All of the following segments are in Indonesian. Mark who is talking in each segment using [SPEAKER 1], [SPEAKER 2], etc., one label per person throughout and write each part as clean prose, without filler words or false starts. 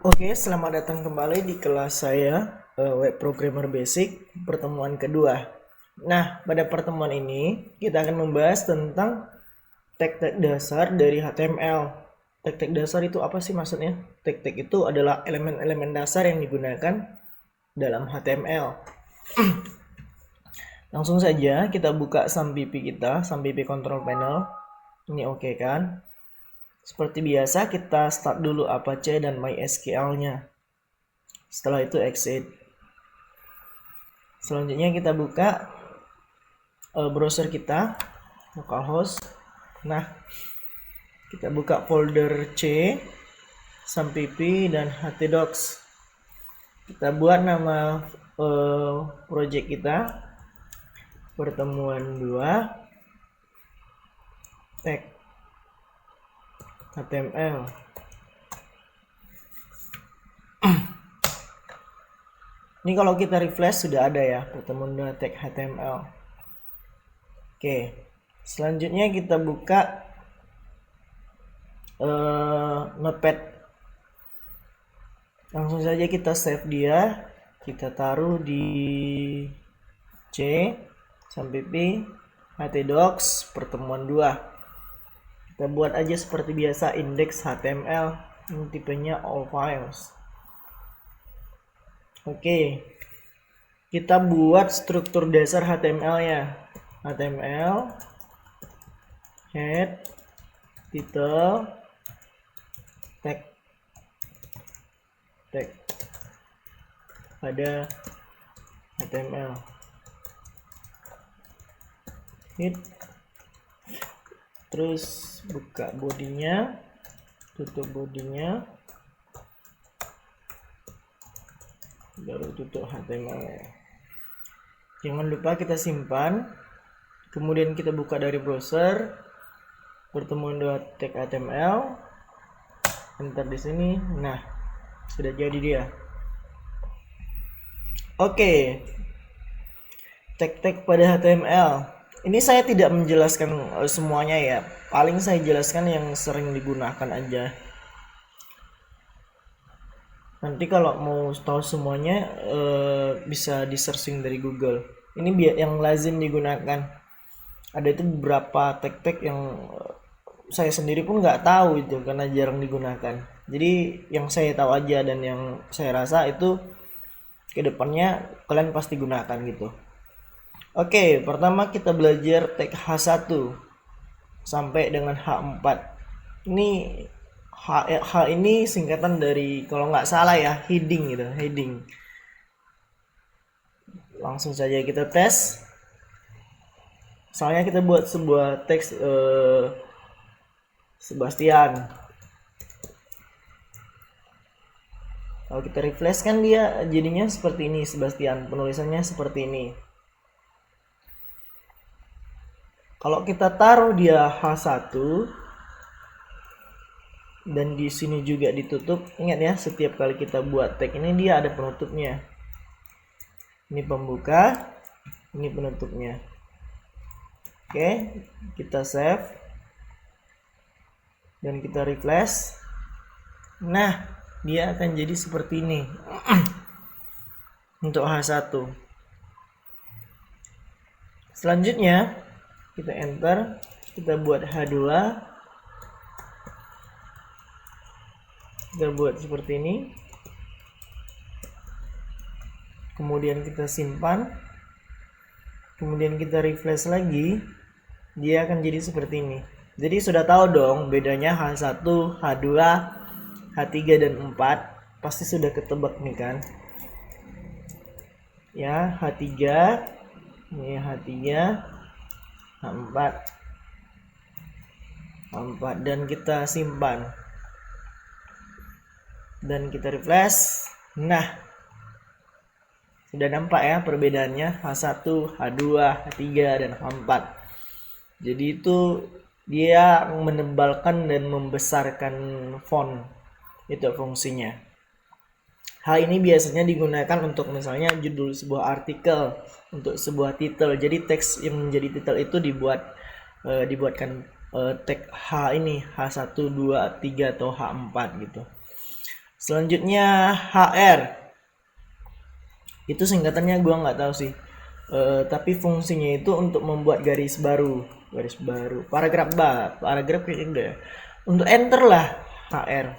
[SPEAKER 1] Oke, selamat datang kembali di kelas saya Web Programmer Basic pertemuan kedua. Nah, pada pertemuan ini kita akan membahas tentang tag-tag dasar dari HTML. Tag-tag dasar itu apa sih maksudnya? Tag-tag itu adalah elemen-elemen dasar yang digunakan dalam HTML. Langsung saja kita buka SAMPP kita, SAMPP Control Panel. Ini oke kan? Seperti biasa kita start dulu Apache dan MySQL-nya. Setelah itu exit. Selanjutnya kita buka browser kita, localhost. Nah, kita buka folder C, SAMPP dan htdocs. Kita buat nama project kita pertemuan 2 tag HTML. Ini kalau kita refresh sudah ada ya pertemuan 2 tag HTML. Oke, selanjutnya kita buka notepad. Langsung saja kita save dia, kita taruh di C, SAMPP, htdocs pertemuan 2. Kita buat aja seperti biasa index HTML, ini tipenya all files. Oke, kita buat struktur dasar HTML ya. HTML, head, title, tag pada HTML. Hit, terus buka bodinya, tutup bodinya, baru tutup HTML. Jangan lupa kita simpan, kemudian kita buka dari browser pertemuan 2 tag HTML, enter di sini. Nah, sudah jadi dia. Oke, tag-tag pada HTML. Ini saya tidak menjelaskan semuanya ya, paling saya jelaskan yang sering digunakan aja. Nanti kalau mau tahu semuanya bisa di searching dari Google. Ini yang lazim digunakan. Ada itu beberapa tag-tag yang saya sendiri pun nggak tahu itu karena jarang digunakan. Jadi yang saya tahu aja dan yang saya rasa itu kedepannya kalian pasti gunakan gitu. Oke, pertama kita belajar tag H1 sampai dengan H4. Ini H ini singkatan dari, kalau nggak salah ya, heading gitu, heading. Langsung saja kita tes. Misalnya kita buat sebuah teks Sebastian. Kalau kita refresh kan dia jadinya seperti ini, Sebastian. Penulisannya seperti ini. Kalau kita taruh dia H1 dan di sini juga ditutup, ingat ya, setiap kali kita buat tag ini dia ada penutupnya. Ini pembuka, ini penutupnya. Oke, kita save dan kita refresh. Nah, dia akan jadi seperti ini untuk H1. Selanjutnya kita enter, kita buat H2, kita buat seperti ini, kemudian kita simpan, kemudian kita refresh lagi, dia akan jadi seperti ini. Jadi sudah tahu dong bedanya H1, H2, H3 dan 4, pasti sudah ketebak nih kan ya. H3 ini, H3, H4, dan kita simpan dan kita refresh. Nah, sudah nampak ya perbedaannya H1, H2, H3 dan H4. Jadi itu dia menebalkan dan membesarkan font, itu fungsinya. Hal ini biasanya digunakan untuk misalnya judul sebuah artikel, untuk sebuah titel. Jadi teks yang menjadi titel itu dibuatkan tag H ini, H1, 2, 3 atau H4 gitu. Selanjutnya HR. Itu singkatannya gua nggak tahu sih. Tapi fungsinya itu untuk membuat garis baru, paragraf kayak udah. Untuk enter lah HR.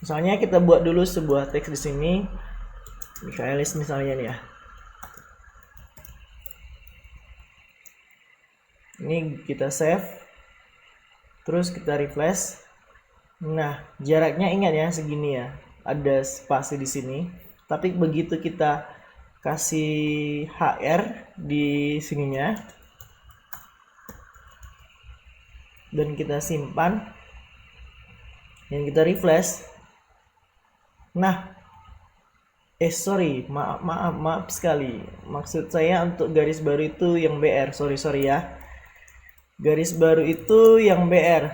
[SPEAKER 1] Misalnya kita buat dulu sebuah teks di sini, Michaelis misalnya nih ya. Ini kita save, terus kita refresh. Nah, jaraknya ingat ya segini ya, ada spasi di sini. Tapi begitu kita kasih HR di sininya dan kita simpan dan kita refresh. Nah, maaf sekali. Maksud saya untuk garis baru itu yang BR. Sorry ya. Garis baru itu yang BR.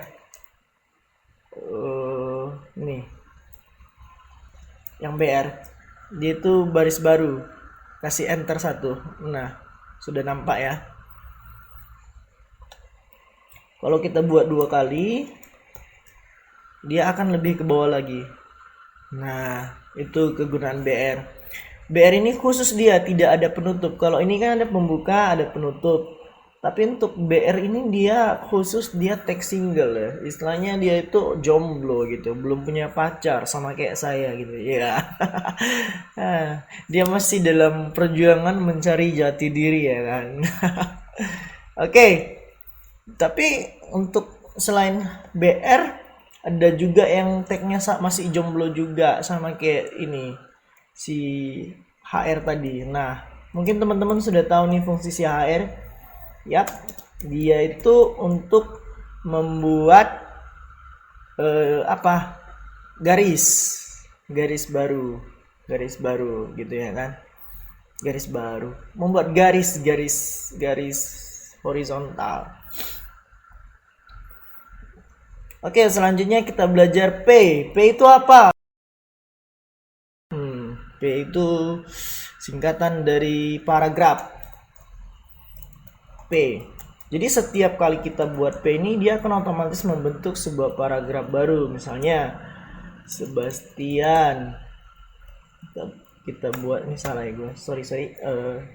[SPEAKER 1] Nih. Yang BR. Dia itu baris baru. Kasih enter 1. Nah, sudah nampak ya. Kalau kita buat 2 kali, dia akan lebih ke bawah lagi. Nah, itu kegunaan BR. BR ini khusus, dia tidak ada penutup. Kalau ini kan ada pembuka, ada penutup. Tapi untuk BR ini dia khusus, dia teks single ya. Istilahnya dia itu jomblo gitu, belum punya pacar sama kayak saya gitu ya. Dia masih dalam perjuangan mencari jati diri ya kan. Oke. Tapi untuk selain BR ada juga yang tagnya masih jomblo juga sama kayak ini si HR tadi. Nah, mungkin teman-teman sudah tahu nih fungsi si HR. Yap, dia itu untuk membuat garis baru gitu ya kan, garis baru, membuat garis horizontal. Oke, selanjutnya kita belajar P. P itu apa? P itu singkatan dari paragraf. P. Jadi setiap kali kita buat P ini, dia akan otomatis membentuk sebuah paragraf baru. Misalnya Sebastian, kita buat misalnya gue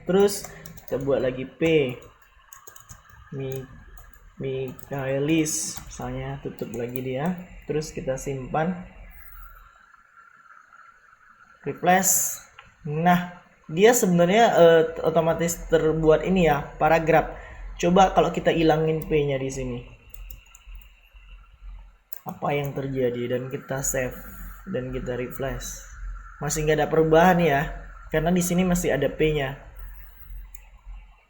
[SPEAKER 1] terus kita buat lagi P, Michaelis misalnya, tutup lagi dia, terus kita simpan, replace. Nah, dia sebenarnya otomatis terbuat ini ya, paragraf. Coba kalau kita ilangin P-nya di sini, apa yang terjadi? Dan kita save dan kita refresh, masih nggak ada perubahan ya, karena di sini masih ada P-nya.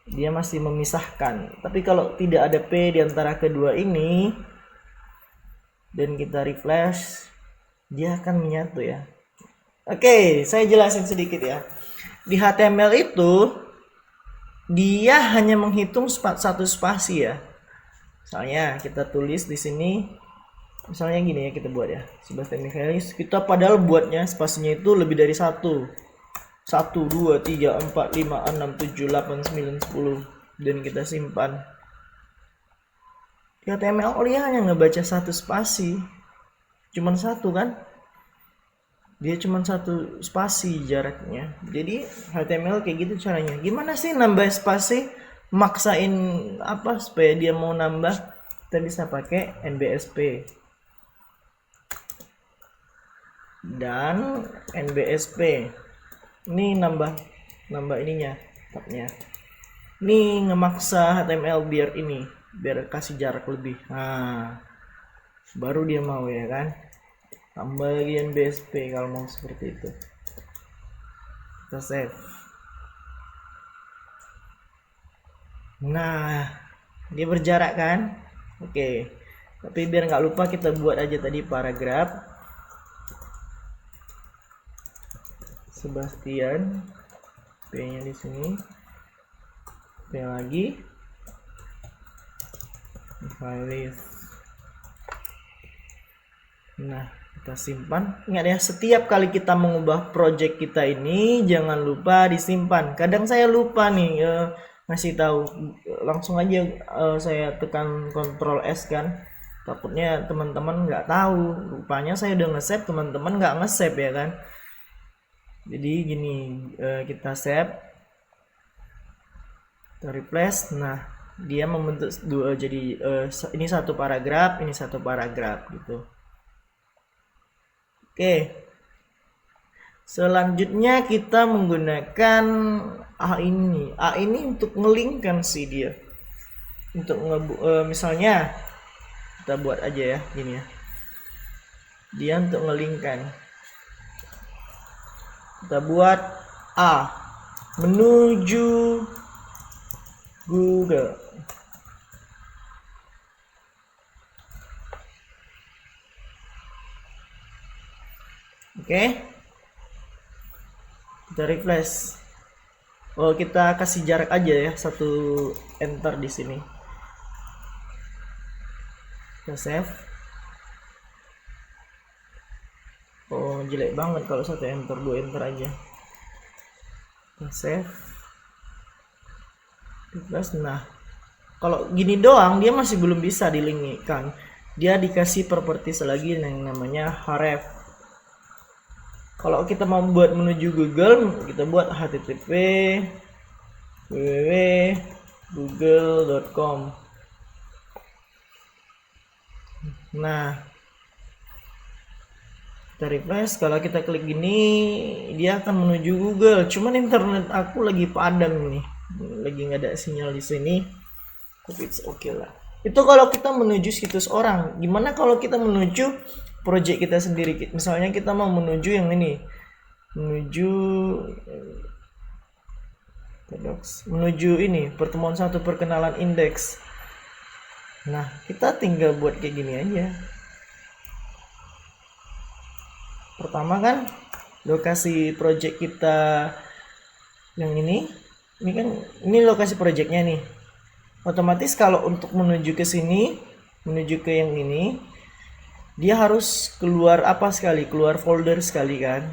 [SPEAKER 1] Dia masih memisahkan. Tapi kalau tidak ada P di antara kedua ini dan kita refresh, dia akan menyatu ya. Oke, saya jelasin sedikit ya. Di HTML itu dia hanya menghitung satu spasi ya. Misalnya kita tulis di sini, misalnya gini ya, kita buat ya, Sebastian Michaelis. Kita padahal buatnya spasinya itu lebih dari 1, 2, 3, 4, 5, 6, 7, 8, 9, 10, dan kita simpan. Di HTML dia hanya ngebaca satu spasi, cuman satu kan, dia cuma satu spasi jaraknya. Jadi HTML kayak gitu caranya. Gimana sih nambah spasi, maksain apa supaya dia mau nambah? Kita bisa pakai NBSP dan NBSP. Ini nambah ininya, tabnya. Ini ngemaksa HTML biar kasih jarak lebih. Nah, baru dia mau ya kan. Tambah lagi NBSP kalau mau seperti itu. Kita save. Nah, dia berjarak kan? Oke. Tapi biar nggak lupa, kita buat aja tadi paragraf Sebastian, P-nya di sini, P lagi, Michaelis. Nah, kita simpan. Ingat ya, setiap kali kita mengubah project kita ini jangan lupa disimpan. Kadang saya lupa nih ngasih tahu, langsung aja saya tekan Ctrl S kan, Takutnya teman-teman nggak tahu, rupanya saya udah nge-save, teman-teman nggak nge-save ya kan. Jadi gini, kita save, kita replace. Nah, dia membentuk dua, jadi ini satu paragraf, ini satu paragraf gitu. Oke, selanjutnya kita menggunakan A ini untuk ngelingkan sih dia, untuk misalnya kita buat aja ya gini ya, dia untuk ngelingkan. Kita buat A menuju Google. Oke, kita refresh. Oh, kita kasih jarak aja ya, satu enter di sini. Kita save. Oh, jelek banget kalau satu enter, dua enter aja. Kita save. Refresh. Nah, kalau gini doang dia masih belum bisa dilingkan. Dia dikasih properties lagi yang namanya href. Kalau kita mau buat menuju Google, kita buat http www.google.com. Nah, kita refresh. Kalau kita klik gini, dia akan menuju Google. Cuman internet aku lagi padam nih, lagi nggak ada sinyal di sini. Tapi it's okay lah. Itu kalau kita menuju situs orang. Gimana kalau kita menuju project kita sendiri? Misalnya kita mau menuju yang ini, menuju ini pertemuan satu perkenalan indeks. Nah, kita tinggal buat kayak gini aja. Pertama kan lokasi project kita yang ini kan ini lokasi projectnya nih. Otomatis kalau untuk menuju ke sini, menuju ke yang ini, dia harus keluar keluar folder sekali kan.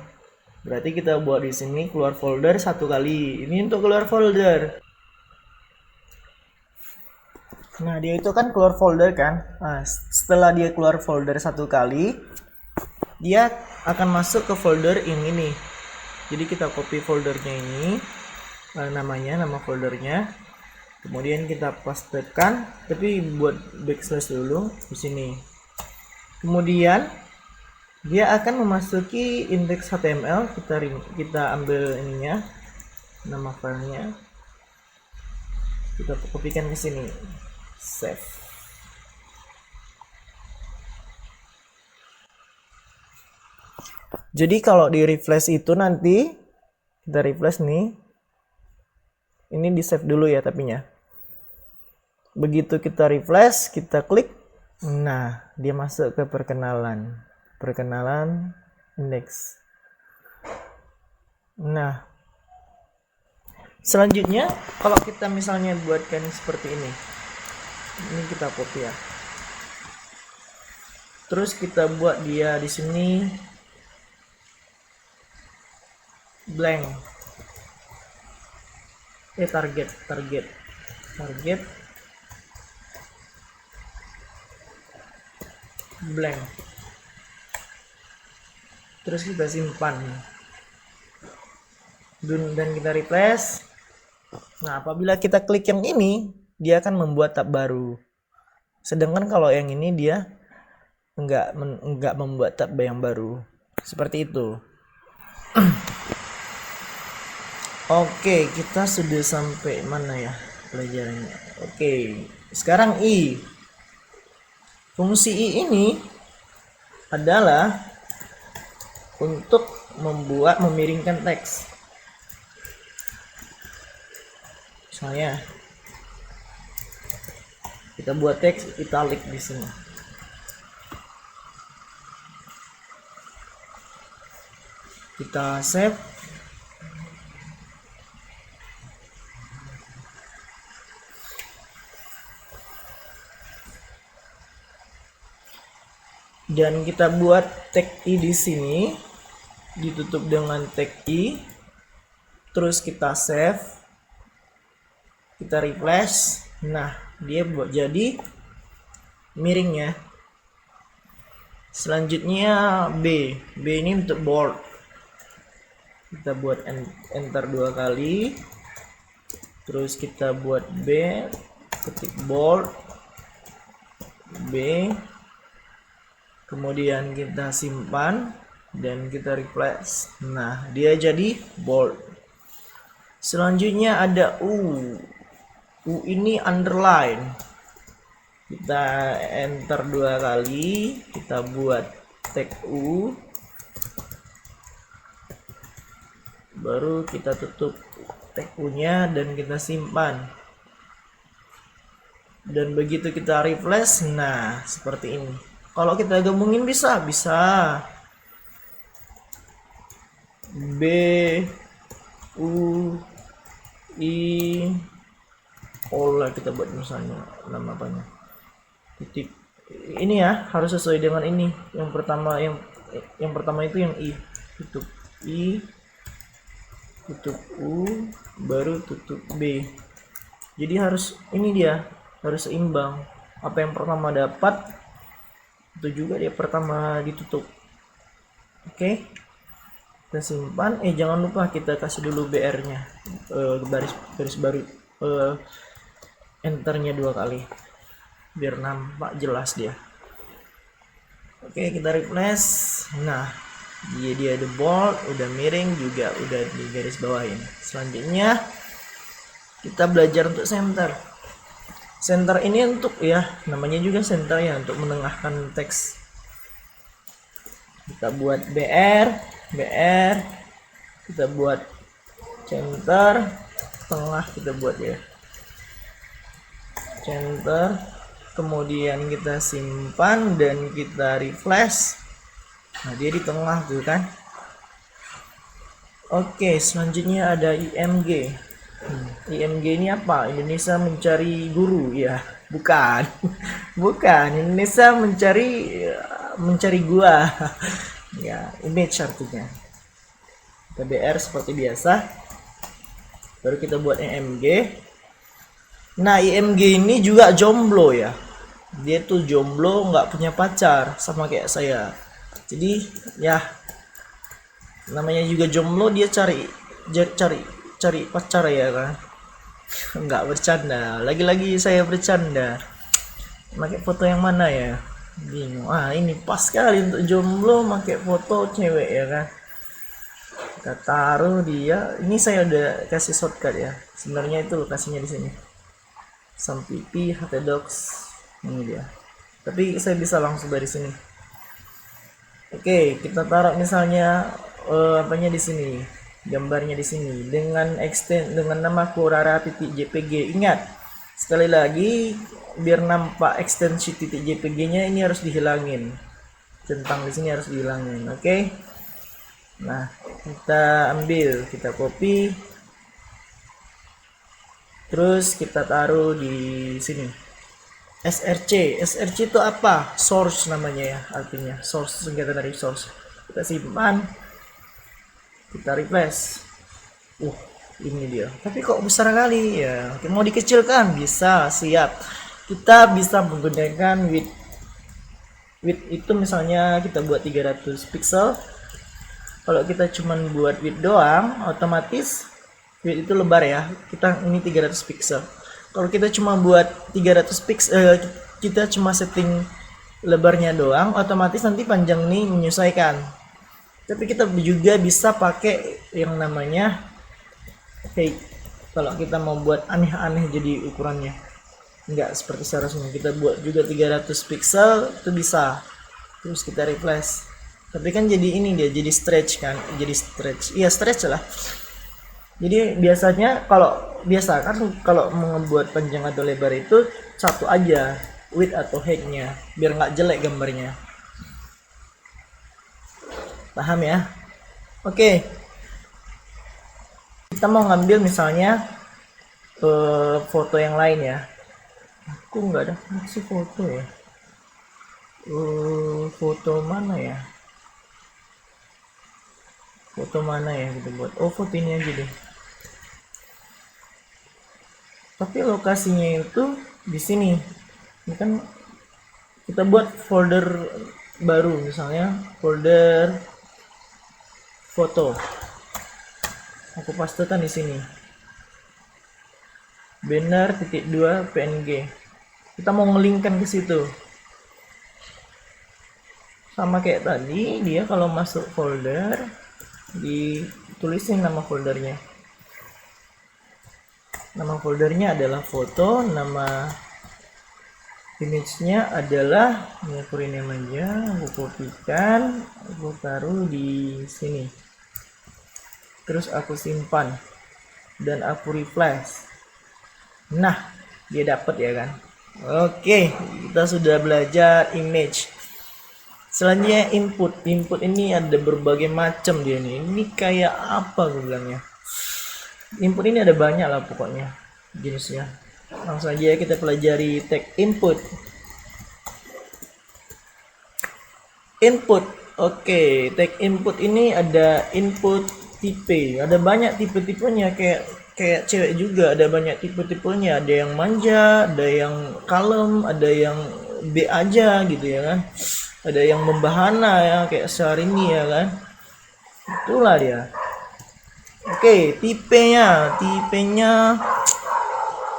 [SPEAKER 1] Berarti kita buat di sini keluar folder satu kali. Ini untuk keluar folder. Nah, dia itu kan keluar folder kan. Nah, setelah dia keluar folder satu kali, dia akan masuk ke folder yang ini. Jadi kita copy foldernya ini, nama foldernya. Kemudian kita pastekan, tapi buat backslash dulu di sini. Kemudian dia akan memasuki indeks HTML. Kita ambil ininya, nama filenya, kita kopikan ke sini, save. Jadi kalau di refresh itu nanti kita refresh nih, ini di save dulu ya tapinya. Begitu kita refresh, kita klik, nah dia masuk ke perkenalan indeks. Nah, selanjutnya kalau kita misalnya buatkan seperti ini kita copy ya. Terus kita buat dia di sini blank. Target blank. Terus kita simpan dan kita refresh. Nah, apabila kita klik yang ini, dia akan membuat tab baru. Sedangkan kalau yang ini dia enggak membuat tab yang baru. Seperti itu. Oke, kita sudah sampai mana ya pelajarannya? Oke, sekarang I. Fungsi I ini adalah untuk memiringkan teks. Misalnya kita buat teks italic di sini. Kita save. Dan kita buat tag I di sini, ditutup dengan tag I, terus kita save, kita refresh. Nah, dia buat jadi miring ya. Selanjutnya B ini untuk bold. Kita buat enter 2 kali, terus kita buat B, ketik bold B, kemudian kita simpan dan kita refresh. Nah, dia jadi bold. Selanjutnya ada U ini underline. Kita enter 2 kali, kita buat tag U, baru kita tutup tag U nya dan kita simpan. Dan begitu kita refresh, nah seperti ini. Kalau kita gabungin bisa B U I olah, kita buat misalnya nama apanya, titik ini ya, harus sesuai dengan ini. Yang pertama itu yang I, tutup U, baru tutup B. Jadi harus ini, dia harus seimbang. Apa yang pertama dapat itu juga dia pertama ditutup. Oke, kita simpan. Jangan lupa kita kasih dulu BR nya, garis baru, enternya 2 kali biar nampak jelas dia. Oke, kita refresh. Nah, dia ada bold, udah miring juga, udah di garis bawahin. Selanjutnya kita belajar untuk center. Center ini untuk ya, namanya juga center ya, untuk menengahkan teks. Kita buat BR, kita buat center, tengah kita buat ya, center, kemudian kita simpan dan kita refresh. Nah, dia di tengah tuh kan. Oke, selanjutnya ada IMG. IMG ini apa? Indonesia mencari guru ya? Bukan. Bukan, Indonesia mencari gua. Ya, image artinya. Kita BR seperti biasa. Baru kita buat IMG. Nah, IMG ini juga jomblo ya. Dia tuh jomblo, nggak punya pacar, sama kayak saya. Jadi ya, namanya juga jomblo, dia cari pacar ya kan. Nggak bercanda, lagi-lagi saya bercanda. Pakai foto yang mana ya, bingung. Ini pas sekali untuk jomblo, pakai foto cewek ya kan. Kita taruh dia. Ini saya udah kasih shortcut ya, sebenarnya itu lokasinya di sini, Sampipi Hotdogs. Ini dia, tapi saya bisa langsung dari sini. Oke, kita taruh misalnya apanya di sini, gambarnya di sini dengan dengan nama kurara.jpg. Ingat sekali lagi, biar nampak ekstensi .jpg-nya ini harus dihilangin, centang di sini harus dihilangin. Oke, nah kita ambil, kita copy, terus kita taruh di sini. SRC itu apa? Source namanya ya, artinya source, singkatan dari source. Kita simpan, kita refresh. Ini dia. Tapi kok besar kali ya? Mau dikecilkan bisa, siap. Kita bisa menggunakan width itu misalnya kita buat 300 pixel. Kalau kita cuman buat width doang, otomatis width itu lebar ya. Ini 300 pixel. Kalau kita cuma buat 300 pixel, kita cuma setting lebarnya doang, otomatis nanti panjang nih menyesuaikan. Tapi kita juga bisa pakai yang namanya fake. Kalau kita mau buat aneh-aneh jadi ukurannya, nggak seperti seharusnya, kita buat juga 300 pixel itu bisa. Terus kita refresh. Tapi kan jadi ini, dia jadi stretch kan, jadi stretch. Iya, stretch lah. Jadi biasanya kalau membuat panjang atau lebar itu satu aja width atau height-nya, biar nggak jelek gambarnya. Paham ya? Oke. Kita mau ngambil misalnya foto yang lain ya. Aku nggak ada fungsi foto ya. Foto mana ya? Foto mana ya kita buat? Foto ini aja deh. Tapi lokasinya itu di sini. Ini kan kita buat folder baru, misalnya folder foto. Aku pastekan di sini. Banner .2 PNG. Kita mau ngelingkan ke situ. Sama kayak tadi, dia kalau masuk folder ditulisin nama foldernya. Nama foldernya adalah foto, nama image-nya adalah, ini aku rename aja, aku kopikan, aku taruh di sini. Terus aku simpan dan aku refresh. Nah, dia dapat ya kan. Oke, kita sudah belajar image. Selanjutnya input. Input ini ada berbagai macam dia nih. Ini kayak apa gue bilangnya? Input ini ada banyak lah pokoknya jenisnya. Langsung aja kita pelajari tag input. Input. Oke, tag input ini ada input tipe. Ada banyak tipe-tipenya, kayak cewek juga ada banyak tipe-tipenya. Ada yang manja, ada yang kalem, ada yang B aja gitu ya kan. Ada yang membahana ya kayak Syahrini ya kan. Itulah dia. Oke, tipenya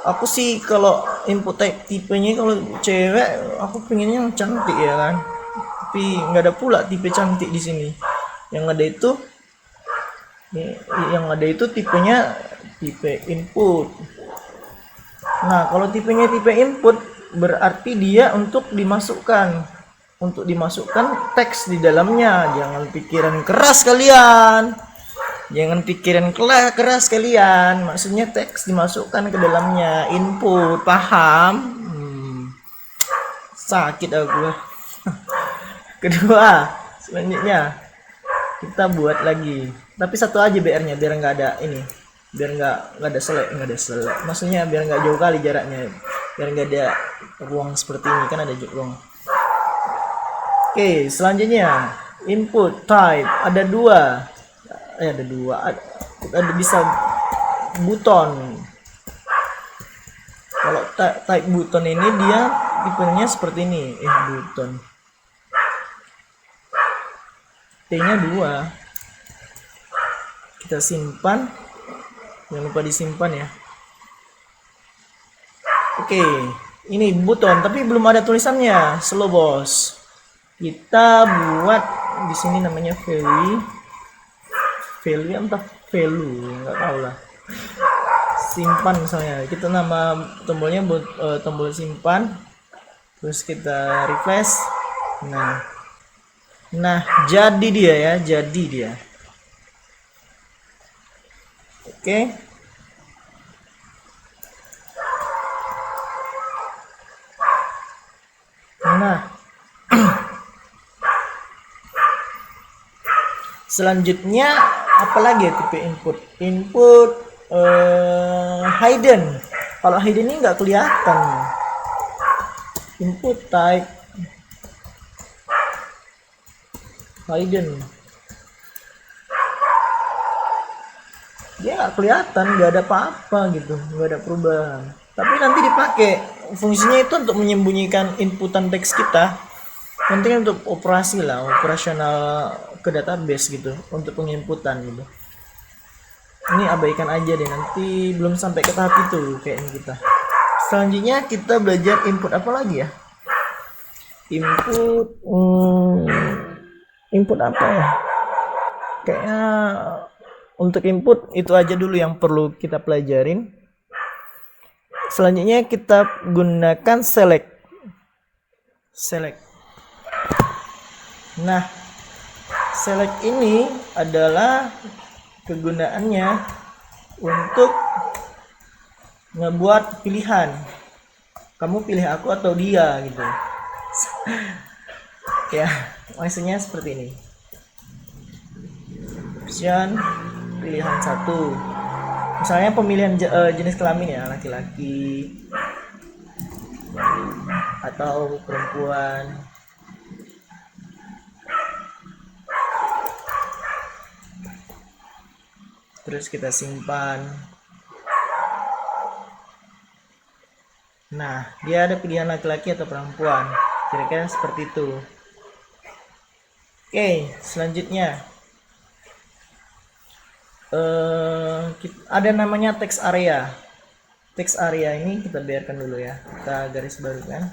[SPEAKER 1] aku sih kalau input type tipenya kalau cewek aku pengennya yang cantik ya kan. Tapi nggak ada pula tipe cantik di sini. Yang ada itu tipenya tipe input. Nah, kalau tipenya tipe input berarti dia untuk dimasukkan teks di dalamnya. Jangan pikiran keras kalian. Maksudnya teks dimasukkan ke dalamnya. Input, paham? Sakit aku. Kedua, selanjutnya kita buat lagi. Tapi satu aja BR-nya biar nggak ada ini. Biar nggak ada selek. Maksudnya biar nggak jauh kali jaraknya. Biar nggak ada ruang seperti ini, kan ada ruang. Oke, selanjutnya input type ada dua. Ada bisa buton. Kalau type buton ini dia tipenya seperti ini. Buton. T-nya 2. Kita simpan. Jangan lupa disimpan ya. Oke, ini buton tapi belum ada tulisannya. Slow bos. Kita buat di sini namanya value entah value nggak tahu lah. Simpan misalnya, kita nama tombolnya tombol simpan, terus kita refresh. Nah jadi dia. Oke. Nah selanjutnya apalagi ya tipe input hidden. Kalau hidden ini nggak kelihatan. Input type hidden, dia nggak kelihatan, nggak ada apa-apa gitu, nggak ada perubahan. Tapi nanti dipakai fungsinya itu untuk menyembunyikan inputan teks kita. Penting untuk operasional ke database gitu, untuk penginputan gitu. Ini abaikan aja deh, nanti belum sampai ke tahap itu kayaknya kita. Selanjutnya kita belajar input apa lagi ya? Input apa ya? Kayaknya untuk input itu aja dulu yang perlu kita pelajarin. Selanjutnya kita gunakan select. Nah, select ini adalah kegunaannya untuk ngebuat pilihan. Kamu pilih aku atau dia gitu. Ya, maksudnya seperti ini. Option pilihan 1. Misalnya pemilihan jenis kelamin ya, laki-laki atau perempuan. Terus kita simpan. Nah, dia ada pilihan laki-laki atau perempuan. Kira-kira seperti itu. Oke, selanjutnya ada namanya text area. Text area ini kita biarkan dulu ya, kita garis barukan.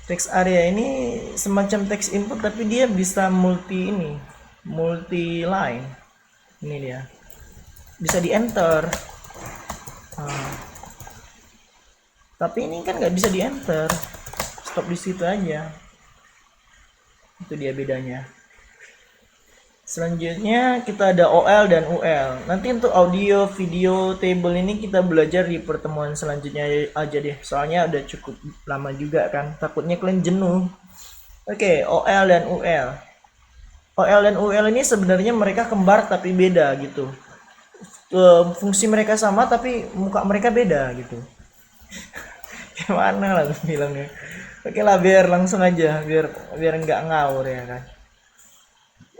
[SPEAKER 1] Text area ini semacam text input tapi dia bisa multi line. Ini dia, bisa di enter. Tapi ini kan nggak bisa di enter, stop di situ aja. Itu dia bedanya. Selanjutnya kita ada OL dan UL. Nanti untuk audio, video, table ini kita belajar di pertemuan selanjutnya aja deh. Soalnya udah cukup lama juga kan. Takutnya kalian jenuh. Oke, OL dan UL. OL dan UL ini sebenarnya mereka kembar tapi beda gitu. Fungsi mereka sama tapi muka mereka beda gitu. Gimana lah bilangnya? Oke lah, biar langsung aja, biar nggak ngawur ya kan.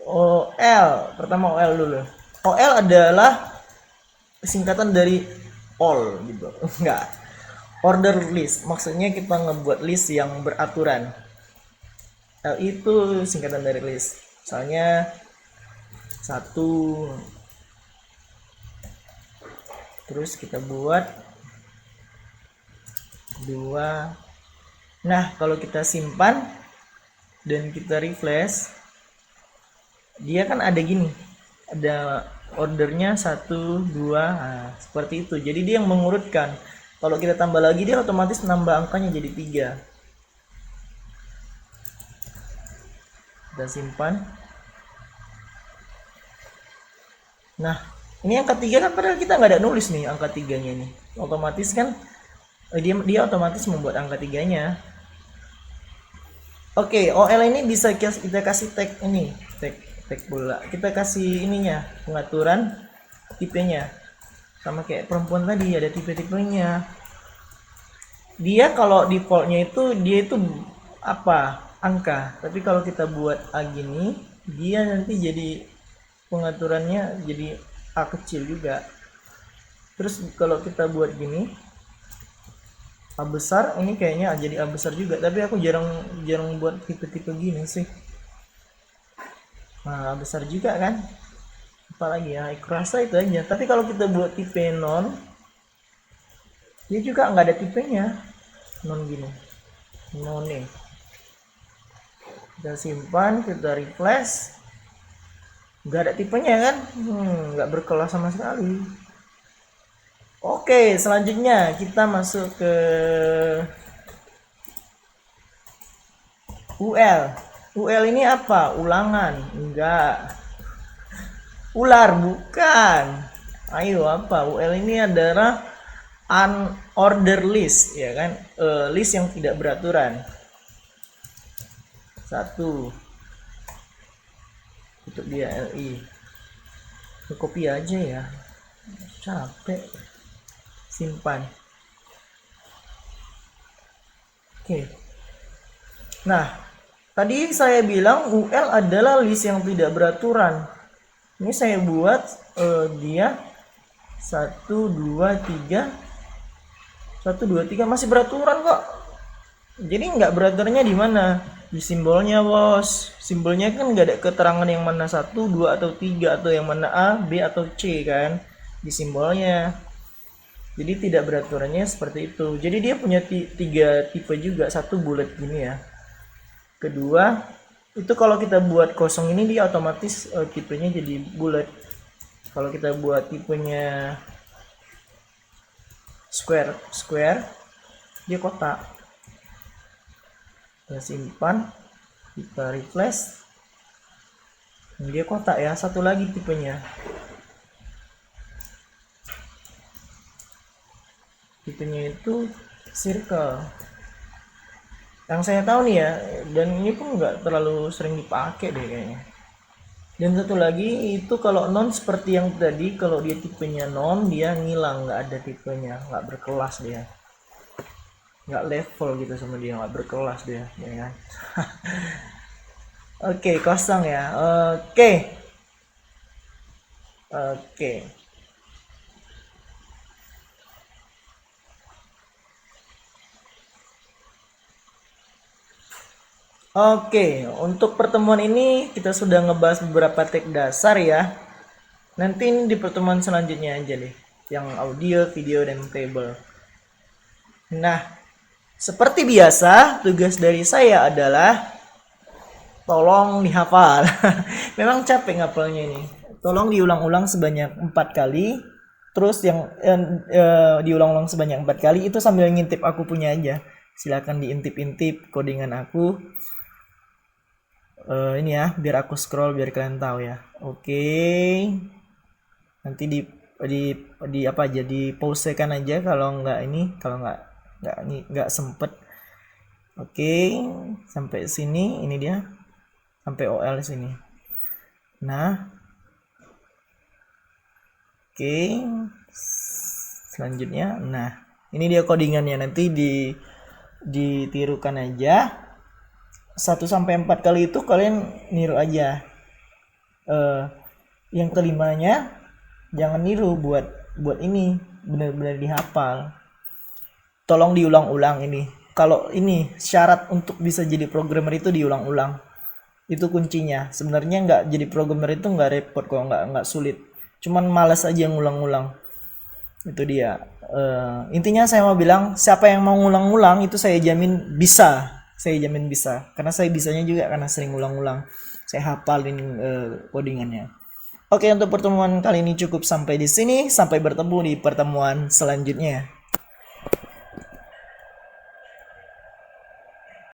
[SPEAKER 1] OL, pertama OL dulu. OL adalah singkatan dari all gitu. Enggak. Order list, maksudnya kita ngebuat list yang beraturan. L itu singkatan dari list. Misalnya 1, terus kita buat 2. Nah, kalau kita simpan dan kita refresh, dia kan ada gini, ada ordernya 1, 2, nah, seperti itu. Jadi dia yang mengurutkan. Kalau kita tambah lagi, dia otomatis nambah angkanya jadi 3. Kita simpan. Nah, ini angka 3 kan padahal kita nggak ada nulis nih angka 3-nya ini. Otomatis kan dia otomatis membuat angka 3-nya. Oke, OL ini bisa kita kasih tag ini, tag pula. Kita kasih ininya, pengaturan tipenya. Sama kayak perempuan tadi ada tipe-tipenya. Dia kalau defaultnya itu dia itu apa? Angka. Tapi kalau kita buat A gini, dia nanti jadi pengaturannya jadi A kecil juga. Terus kalau kita buat gini, A besar, ini kayaknya jadi A besar juga, tapi aku jarang buat tipe-tipe gini sih. Nah, A besar juga kan, apalagi ya, aku rasa itu aja. Tapi kalau kita buat tipe non, dia juga nggak ada tipenya, non gini, non nih. Kita simpan, kita refresh, nggak ada tipenya kan, nggak berkelas sama sekali. Oke, selanjutnya kita masuk ke UL. UL ini apa? Ulangan? Enggak. Ular? Bukan. Ayo, apa? UL ini adalah unordered list, ya kan? List yang tidak beraturan. 1. Untuk dia LI. Copy aja ya. Capek. Simpan. Oke. Nah, tadi saya bilang UL adalah list yang tidak beraturan. Ini saya buat dia 1, 2, 3 1, 2, 3 masih beraturan kok. Jadi nggak beraturannya di mana? Di simbolnya, bos. Simbolnya kan nggak ada keterangan yang mana 1, 2 atau 3 atau yang mana A, B atau C kan di simbolnya. Jadi tidak beraturannya seperti itu. Jadi dia punya 3 tipe juga. 1 bulat gini ya. Kedua, itu kalau kita buat kosong ini dia otomatis tipenya jadi bulat. Kalau kita buat tipenya square dia kotak. Kita simpan, kita refresh, dia kotak ya. Satu lagi tipenya, itu circle. Yang saya tahu nih ya, dan ini pun nggak terlalu sering dipakai deh kayaknya. Dan satu lagi itu kalau non seperti yang tadi, kalau dia tipenya non dia ngilang, nggak ada tipenya, nggak berkelas dia, nggak level gitu sama dia, nggak berkelas dia, ya kan? Oke, kosong ya. Oke. Oke, untuk pertemuan ini kita sudah ngebahas beberapa teks dasar ya. Nanti di pertemuan selanjutnya aja deh, yang audio, video, dan table. Nah, seperti biasa, tugas dari saya adalah tolong dihafal. Memang capek ngapalnya ini. Tolong diulang-ulang sebanyak 4 kali. Terus yang diulang-ulang sebanyak 4 kali itu sambil ngintip aku punya aja. Silakan diintip-intip codingan aku. Ini ya, biar aku scroll biar kalian tahu ya. Oke. Nanti di apa aja, di pause kan aja kalau nggak ini, kalau nggak sempet. Oke, sampai sini ini dia, sampai OL sini. Nah, oke, selanjutnya, nah ini dia codingannya, nanti ditirukan aja 1 sampai 4 kali itu kalian niru aja. Yang kelimanya jangan niru, buat ini benar-benar dihafal. Tolong diulang-ulang ini. Kalau ini syarat untuk bisa jadi programmer itu diulang-ulang. Itu kuncinya. Sebenarnya nggak jadi programmer itu nggak repot kok, nggak sulit. Cuman malas aja ngulang-ngulang. Itu dia. Intinya saya mau bilang, siapa yang mau ngulang-ngulang itu saya jamin bisa. Saya jamin bisa. Karena saya bisanya juga karena sering ngulang-ngulang. Saya hafalin codingannya. Oke, untuk pertemuan kali ini cukup sampai di sini. Sampai bertemu di pertemuan selanjutnya.